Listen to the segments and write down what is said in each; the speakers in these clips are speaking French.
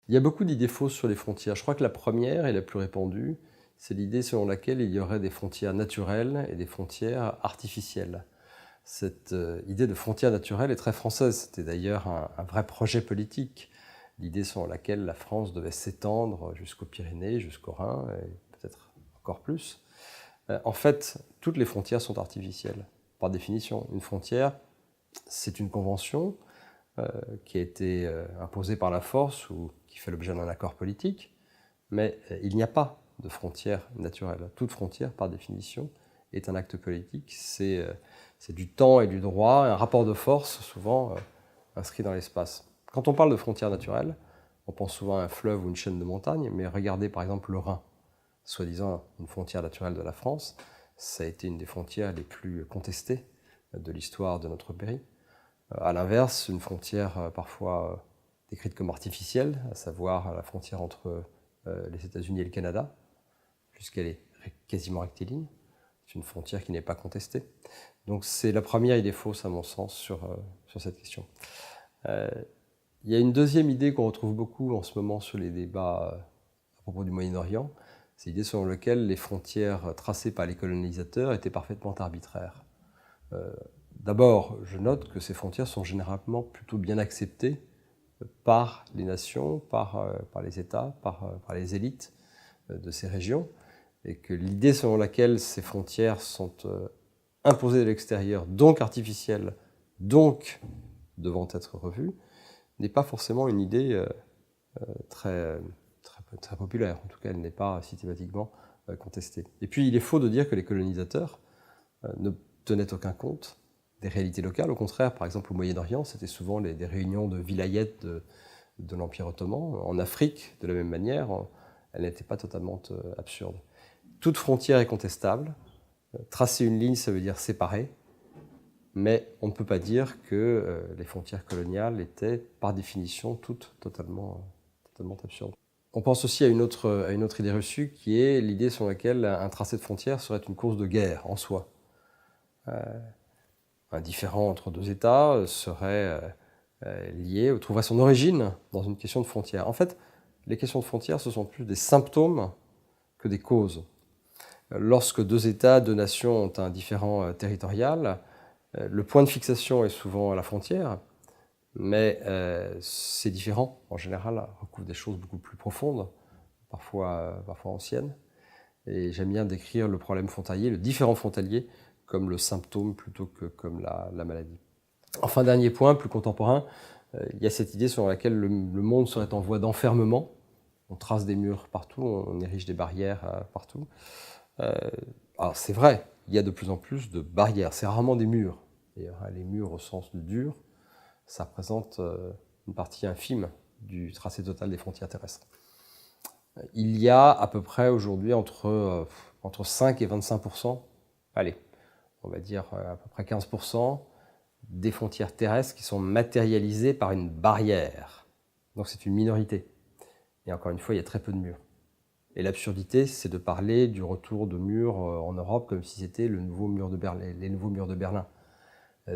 Il y a beaucoup d'idées fausses sur les frontières. Je crois que la première et la plus répandue, c'est l'idée selon laquelle il y aurait des frontières naturelles et des frontières artificielles. Cette idée de frontière naturelle est très française. C'était d'ailleurs un vrai projet politique. L'idée selon laquelle la France devait s'étendre jusqu'aux Pyrénées, jusqu'au Rhin, et peut-être encore plus. En fait, toutes les frontières sont artificielles, par définition. Une frontière, c'est une convention qui a été imposée par la force ou qui fait l'objet d'un accord politique, mais il n'y a pas de frontière naturelle. Toute frontière, par définition, est un acte politique. C'est du temps et du droit, un rapport de force souvent inscrit dans l'espace. Quand on parle de frontière naturelle, on pense souvent à un fleuve ou une chaîne de montagnes, mais regardez par exemple le Rhin, soi-disant une frontière naturelle de la France. Ça a été une des frontières les plus contestées de l'histoire de notre pays. À l'inverse, une frontière parfois décrite comme artificielle, à savoir la frontière entre les États-Unis et le Canada, puisqu'elle est quasiment rectiligne. C'est une frontière qui n'est pas contestée. Donc c'est la première idée fausse, à mon sens, sur cette question. Il y a une deuxième idée qu'on retrouve beaucoup en ce moment sur les débats à propos du Moyen-Orient, c'est l'idée selon laquelle les frontières tracées par les colonisateurs étaient parfaitement arbitraires. D'abord, je note que ces frontières sont généralement plutôt bien acceptées par les nations, par les États, par les élites de ces régions, et que l'idée selon laquelle ces frontières sont imposées de l'extérieur, donc artificielles, donc devant être revues, n'est pas forcément une idée très populaire. En tout cas, elle n'est pas systématiquement contestée. Et puis, il est faux de dire que les colonisateurs ne tenaient aucun compte des réalités locales. Au contraire, par exemple, au Moyen-Orient, c'était souvent des réunions de vilayets de l'Empire ottoman. En Afrique, de la même manière, elle n'était pas totalement absurde. Toute frontière est contestable. Tracer une ligne, ça veut dire séparer. Mais on ne peut pas dire que les frontières coloniales étaient, par définition, toutes totalement absurdes. On pense aussi à une autre idée reçue, qui est l'idée selon laquelle un tracé de frontière serait une course de guerre en soi. Un différend entre deux États serait lié, ou trouverait son origine dans une question de frontière. En fait, les questions de frontière, ce sont plus des symptômes que des causes. Lorsque deux États, deux nations ont un différend territorial, le point de fixation est souvent la frontière, mais ces différends, en général, recouvrent des choses beaucoup plus profondes, parfois anciennes. Et j'aime bien décrire le problème frontalier, le différend frontalier, comme le symptôme plutôt que comme la maladie. Enfin, dernier point, plus contemporain, il y a cette idée selon laquelle le monde serait en voie d'enfermement. On trace des murs partout, on érige des barrières partout. Alors c'est vrai, il y a de plus en plus de barrières, c'est rarement des murs. D'ailleurs, les murs au sens du dur, ça représente une partie infime du tracé total des frontières terrestres. Il y a à peu près aujourd'hui entre 5 et 25%, allez, on va dire à peu près 15%, des frontières terrestres qui sont matérialisées par une barrière. Donc c'est une minorité. Et encore une fois, il y a très peu de murs. Et l'absurdité, c'est de parler du retour de murs en Europe comme si c'était les nouveaux murs de Berlin.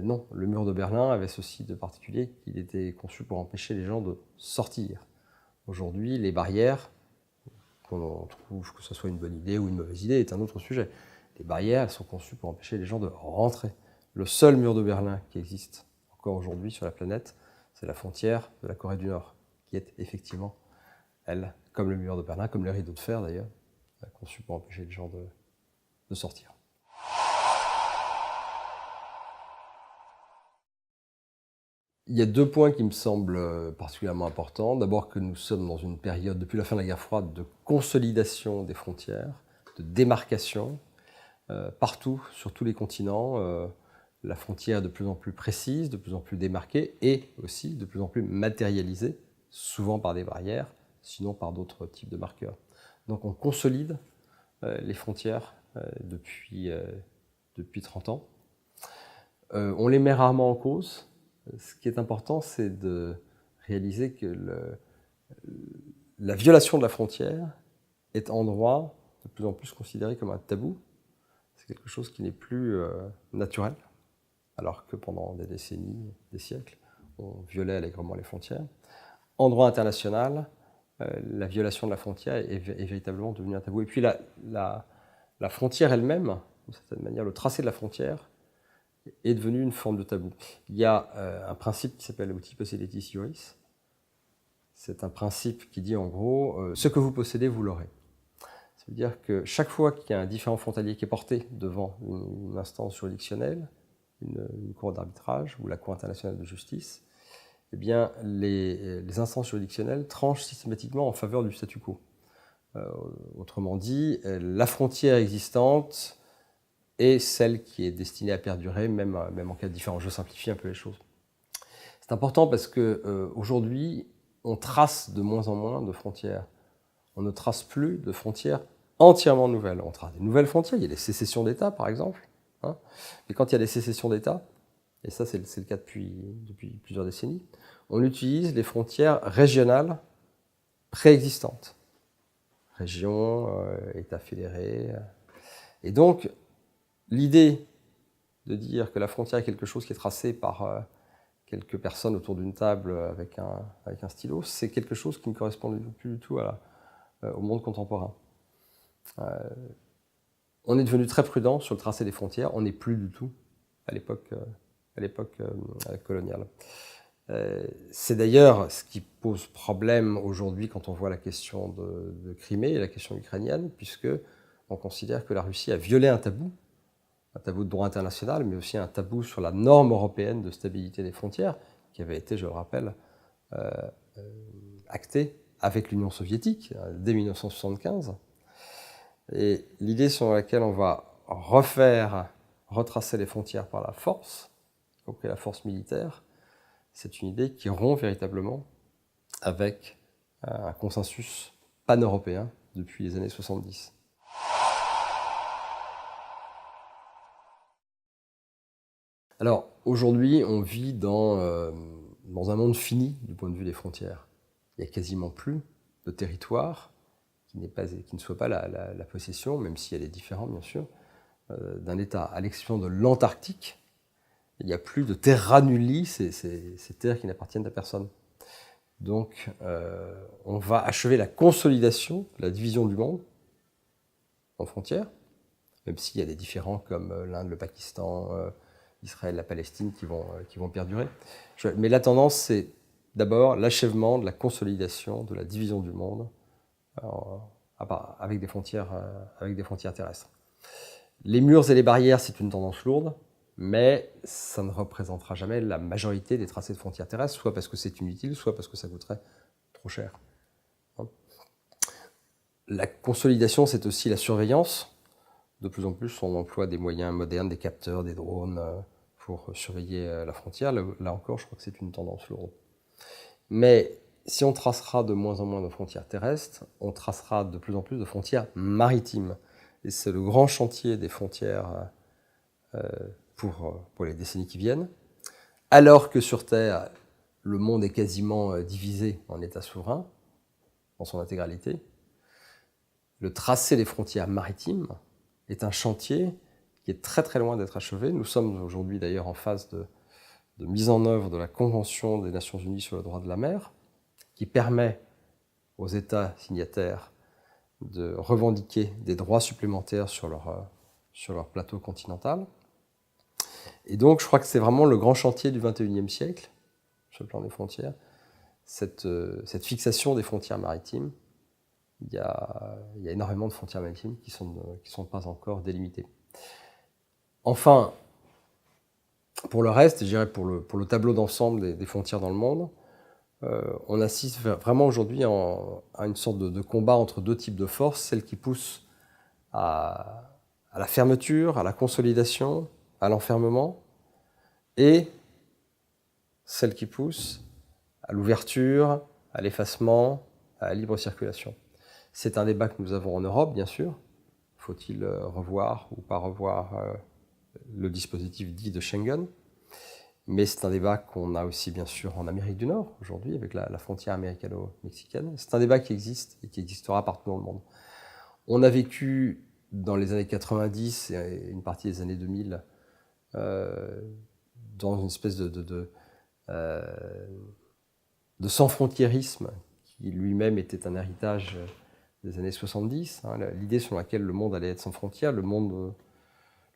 Non, le mur de Berlin avait ceci de particulier qu'il était conçu pour empêcher les gens de sortir. Aujourd'hui, les barrières, qu'on trouve que ce soit une bonne idée ou une mauvaise idée, est un autre sujet. Les barrières, elles sont conçues pour empêcher les gens de rentrer. Le seul mur de Berlin qui existe encore aujourd'hui sur la planète, c'est la frontière de la Corée du Nord, qui est effectivement, elle, comme le mur de Berlin, comme les rideaux de fer d'ailleurs, conçu pour empêcher les gens de sortir. Il y a deux points qui me semblent particulièrement importants. D'abord que nous sommes dans une période, depuis la fin de la guerre froide, de consolidation des frontières, de démarcation. Partout, sur tous les continents, la frontière est de plus en plus précise, de plus en plus démarquée et aussi de plus en plus matérialisée, souvent par des barrières, sinon par d'autres types de marqueurs. Donc on consolide les frontières depuis 30 ans. On les met rarement en cause. Ce qui est important, c'est de réaliser que la violation de la frontière est en droit de plus en plus considéré comme un tabou. C'est quelque chose qui n'est plus naturel, alors que pendant des décennies, des siècles, on violait allègrement les frontières. En droit international, la violation de la frontière est véritablement devenue un tabou. Et puis la frontière elle-même, d'une certaine manière, le tracé de la frontière, est devenu une forme de tabou. Il y a un principe qui s'appelle uti possidetis iuris. C'est un principe qui dit en gros, ce que vous possédez, vous l'aurez. Ça veut dire que chaque fois qu'il y a un différend frontalier qui est porté devant une instance juridictionnelle, une cour d'arbitrage ou la Cour internationale de justice, eh bien, les instances juridictionnelles tranchent systématiquement en faveur du statu quo. Autrement dit, la frontière existante est celle qui est destinée à perdurer, même en cas de différend. Je simplifie un peu les choses. C'est important parce qu'aujourd'hui, on trace de moins en moins de frontières. On ne trace plus de frontières entièrement nouvelles. On trace des nouvelles frontières. Il y a des sécessions d'États, par exemple. Hein. Mais quand il y a des sécessions d'États, et ça c'est le cas depuis plusieurs décennies, on utilise les frontières régionales préexistantes. Régions, États fédérés. Et donc, l'idée de dire que la frontière est quelque chose qui est tracé par quelques personnes autour d'une table avec un stylo, c'est quelque chose qui ne correspond plus du tout au monde contemporain. On est devenu très prudent sur le tracé des frontières, on n'est plus du tout à l'époque coloniale. C'est d'ailleurs ce qui pose problème aujourd'hui quand on voit la question de Crimée et la question ukrainienne, puisque on considère que la Russie a violé un tabou de droit international, mais aussi un tabou sur la norme européenne de stabilité des frontières, qui avait été, je le rappelle, actée avec l'Union soviétique dès 1975. Et l'idée sur laquelle on va retracer les frontières par la force, y compris la force militaire, c'est une idée qui rompt véritablement avec un consensus pan-européen depuis les années 70. Alors, aujourd'hui, on vit dans un monde fini du point de vue des frontières. Il n'y a quasiment plus de territoire qui ne soit pas la possession, même s'il y a des différends, bien sûr, d'un État. À l'exception de l'Antarctique, il n'y a plus de terra nulli, ces terres qui n'appartiennent à personne. Donc, on va achever la consolidation, la division du monde en frontières, même s'il y a des différends comme l'Inde, le Pakistan, Israël, la Palestine qui vont perdurer. Mais la tendance, c'est d'abord l'achèvement de la consolidation, de la division du monde avec des frontières terrestres. Les murs et les barrières, c'est une tendance lourde, mais ça ne représentera jamais la majorité des tracés de frontières terrestres, soit parce que c'est inutile, soit parce que ça coûterait trop cher. La consolidation, c'est aussi la surveillance. De plus en plus, on emploie des moyens modernes, des capteurs, des drones, pour surveiller la frontière. Là encore, je crois que c'est une tendance lourde. Mais si on tracera de moins en moins de frontières terrestres, on tracera de plus en plus de frontières maritimes. Et c'est le grand chantier des frontières pour les décennies qui viennent. Alors que sur Terre, le monde est quasiment divisé en États souverains, dans son intégralité, le tracé des frontières maritimes est un chantier qui est très très loin d'être achevé. Nous sommes aujourd'hui d'ailleurs en phase de mise en œuvre de la Convention des Nations Unies sur le droit de la mer, qui permet aux États signataires de revendiquer des droits supplémentaires sur leur plateau continental. Et donc je crois que c'est vraiment le grand chantier du XXIe siècle, sur le plan des frontières, cette fixation des frontières maritimes. Il y a énormément de frontières maritimes qui sont pas encore délimitées. Enfin, pour le reste, je dirais pour le tableau d'ensemble des frontières dans le monde, on assiste vraiment aujourd'hui à une sorte de combat entre deux types de forces, celles qui poussent à la fermeture, à la consolidation, à l'enfermement, et celles qui poussent à l'ouverture, à l'effacement, à la libre circulation. C'est un débat que nous avons en Europe, bien sûr. Faut-il revoir ou pas revoir le dispositif dit de Schengen? Mais c'est un débat qu'on a aussi, bien sûr, en Amérique du Nord, aujourd'hui, avec la frontière américano-mexicaine. C'est un débat qui existe et qui existera partout dans le monde. On a vécu dans les années 90 et une partie des années 2000 dans une espèce de sans-frontiérisme qui lui-même était un héritage des années 70, hein, l'idée selon laquelle le monde allait être sans frontières, le monde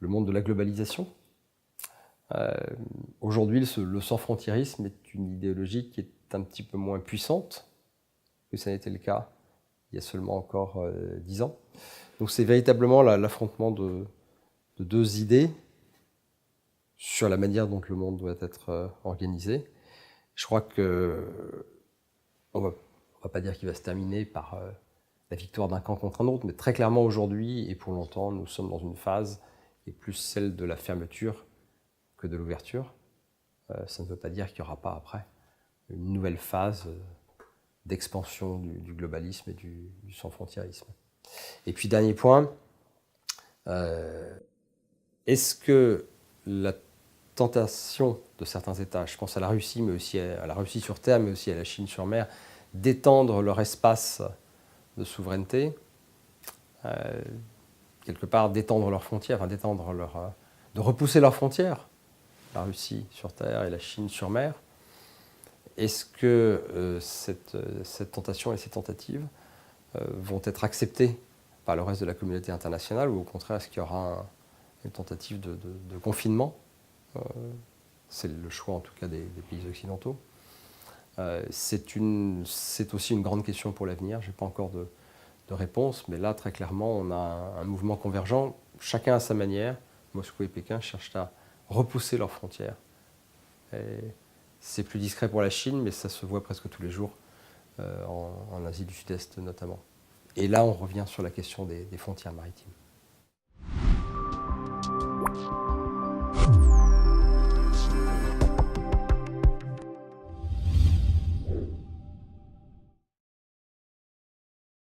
de la globalisation. Aujourd'hui, le sans-frontiérisme est une idéologie qui est un petit peu moins puissante que ça n'était le cas il y a seulement encore 10 ans. Donc c'est véritablement l'affrontement de deux idées sur la manière dont le monde doit être organisé. Je crois que on va pas dire qu'il va se terminer par la victoire d'un camp contre un autre, mais très clairement aujourd'hui et pour longtemps, nous sommes dans une phase qui est plus celle de la fermeture que de l'ouverture. Ça ne veut pas dire qu'il n'y aura pas après une nouvelle phase d'expansion du globalisme et du sans-frontiérisme. Et puis dernier point, est-ce que la tentation de certains États, je pense à la Russie, mais aussi à la Russie sur terre, mais aussi à la Chine sur mer, d'étendre leur espace de souveraineté, quelque part d'étendre leurs frontières, enfin de repousser leurs frontières, la Russie sur terre et la Chine sur mer. Est-ce que cette tentation et ces tentatives vont être acceptées par le reste de la communauté internationale, ou au contraire, est-ce qu'il y aura une tentative de confinement? C'est le choix en tout cas des pays occidentaux. C'est aussi une grande question pour l'avenir. Je n'ai pas encore de réponse, mais là, très clairement, on a un mouvement convergent. Chacun à sa manière. Moscou et Pékin cherchent à repousser leurs frontières. C'est plus discret pour la Chine, mais ça se voit presque tous les jours, en Asie du Sud-Est notamment. Et là, on revient sur la question des frontières maritimes.